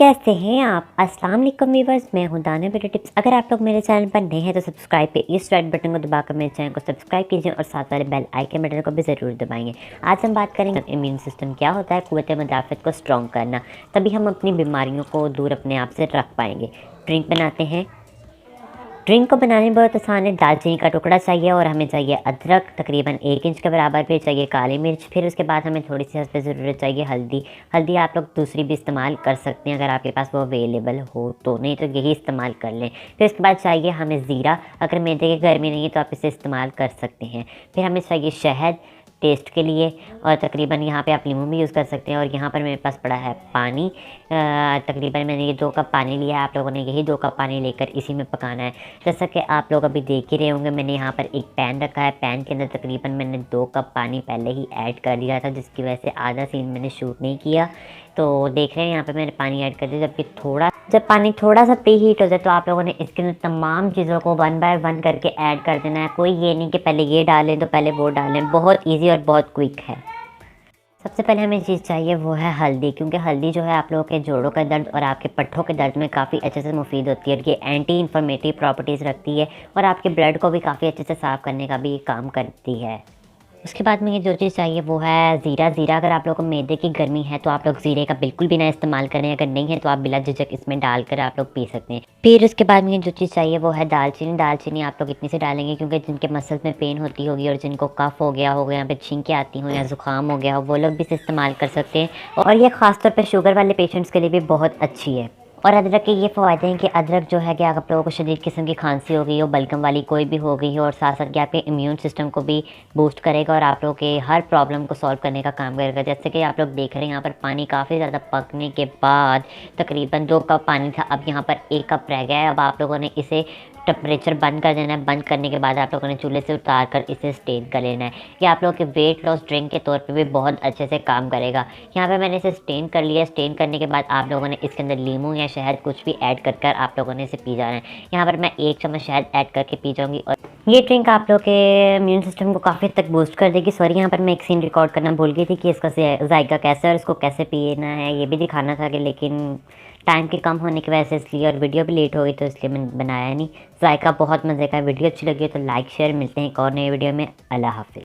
कैसे हैं आप? अस्सलाम वालेकुम व्यूअर्स, मैं हूं दानिया ब्यूटी टिप्स। अगर आप लोग मेरे चैनल पर नए हैं तो सब्सक्राइब पे इस रेड बटन को दबाकर मेरे चैनल को सब्सक्राइब कीजिए और साथ वाले बेल आइकन बटन को भी ज़रूर दबाएंगे। आज हम बात करेंगे इम्यून सिस्टम क्या होता है, क़ुव्वत मुदाफ़अत को स्ट्रॉन्ग करना, तभी हम अपनी बीमारियों को दूर अपने आप से रख पाएंगे। ड्रिंक बनाते हैं। ड्रिंक को बनाने में बहुत आसान है। दालचीनी का टुकड़ा चाहिए और हमें चाहिए अदरक तकरीबन 1 इंच के बराबर, फिर चाहिए काली मिर्च, फिर उसके बाद हमें थोड़ी सी हद पे ज़रूरत चाहिए हल्दी आप लोग दूसरी भी इस्तेमाल कर सकते हैं अगर आपके पास वो अवेलेबल हो तो, नहीं तो यही इस्तेमाल कर लें। फिर उसके बाद चाहिए हमें ज़ीरा, अगर मैदे के घर में नहीं है तो आप इसे इस्तेमाल कर सकते हैं। फिर हमें चाहिए शहद टेस्ट के लिए, और तकरीबन यहाँ पे आप लीमू भी यूज़ कर सकते हैं। और यहाँ पर मेरे पास पड़ा है पानी, तकरीबन मैंने ये 2 कप पानी लिया है। आप लोगों ने यही 2 कप पानी लेकर इसी में पकाना है। जैसा कि आप लोग अभी देख ही रहे होंगे, मैंने यहाँ पर एक पैन रखा है। पैन के अंदर तकरीबन मैंने 2 कप पानी पहले ही ऐड कर दिया था, जिसकी वजह से आधा सीन मैंने शूट नहीं किया। तो देख रहे हैं यहाँ पर मैंने पानी ऐड कर दिया। जब पानी थोड़ा सा प्री हीट हो जाए तो आप लोगों ने इसके अंदर तमाम चीज़ों को 1 बाय 1 करके ऐड कर देना है। कोई ये नहीं कि पहले ये डालें तो पहले वो डालें, बहुत इजी और बहुत क्विक है। सबसे पहले हमें चीज़ चाहिए वो है हल्दी, क्योंकि हल्दी जो है आप लोगों के जोड़ों का दर्द और आपके पट्ठों के दर्द में काफ़ी अच्छे से मुफीद होती है और ये एंटी इन्फ्लेमेटरी प्रॉपर्टीज़ रखती है और आपके ब्लड को भी काफ़ी अच्छे से साफ़ करने का भी काम करती है। उसके बाद में ये जो चीज़ चाहिए वो है ज़ीरा। अगर आप लोगों को मैदे की गर्मी है तो आप लोग ज़ीरे का बिल्कुल भी ना इस्तेमाल करें, अगर नहीं है तो आप बिला झिझक इसमें डालकर आप लोग पी सकते हैं। फिर उसके बाद में ये जो चीज़ चाहिए वो है दालचीनी आप लोग इतनी से डालेंगे क्योंकि जिनके मसल्स में पेन होती होगी और जिनको कफ़ हो गया होगा, यहाँ पे छींकें आती हो या ज़ुकाम हो गया हो, वो लोग भी इसे इस्तेमाल कर सकते हैं। और ये ख़ासतौर पर शुगर वाले पेशेंट्स के लिए भी बहुत अच्छी है। और अदरक के ये फ़ायदे हैं कि अदरक जो है कि आप लोगों को शदीद किस्म की खांसी हो गई हो, बलगम वाली कोई भी हो गई हो, और साथ साथ कि आपके इम्यून सिस्टम को भी बूस्ट करेगा और आप लोगों के हर प्रॉब्लम को सॉल्व करने का काम करेगा। जैसे कि आप लोग देख रहे हैं यहाँ पर पानी काफ़ी ज़्यादा पकने के बाद तकरीबन 2 कप पानी था, अब यहाँ पर 1 कप रह गया है। अब आप लोगों ने इसे टेम्परेचर बंद कर देना है। बंद करने के बाद आप लोगों ने चूल्हे से उतार कर इसे स्टेन कर लेना है। ये आप लोगों के वेट लॉस ड्रिंक के तौर पे भी बहुत अच्छे से काम करेगा। यहाँ पे मैंने इसे स्टेन कर लिया। स्टेन करने के बाद आप लोगों ने इसके अंदर लीमू या शहद कुछ भी ऐड कर आप लोगों ने इसे पी जाना है। यहाँ पर मैं 1 चम्मच शहद ऐड करके पी जाऊँगी और ये ड्रिंक आप लोग के इम्यून सिस्टम को काफ़ी हद तक बूस्ट कर देगी। सॉरी, यहाँ पर मैं एक सीन रिकॉर्ड करना भूल गई थी कि इसका जायका कैसा है और इसको कैसे पीना है, ये भी दिखाना था कि लेकिन टाइम के कम होने की वजह से इसलिए, और वीडियो भी लेट हो गई तो इसलिए मैंने बनाया नहीं। जायका बहुत मज़े का है। वीडियो अच्छी लगी हो तो लाइक शेयर। मिलते हैं एक और नए वीडियो में। अल्लाह हाफ़िज़।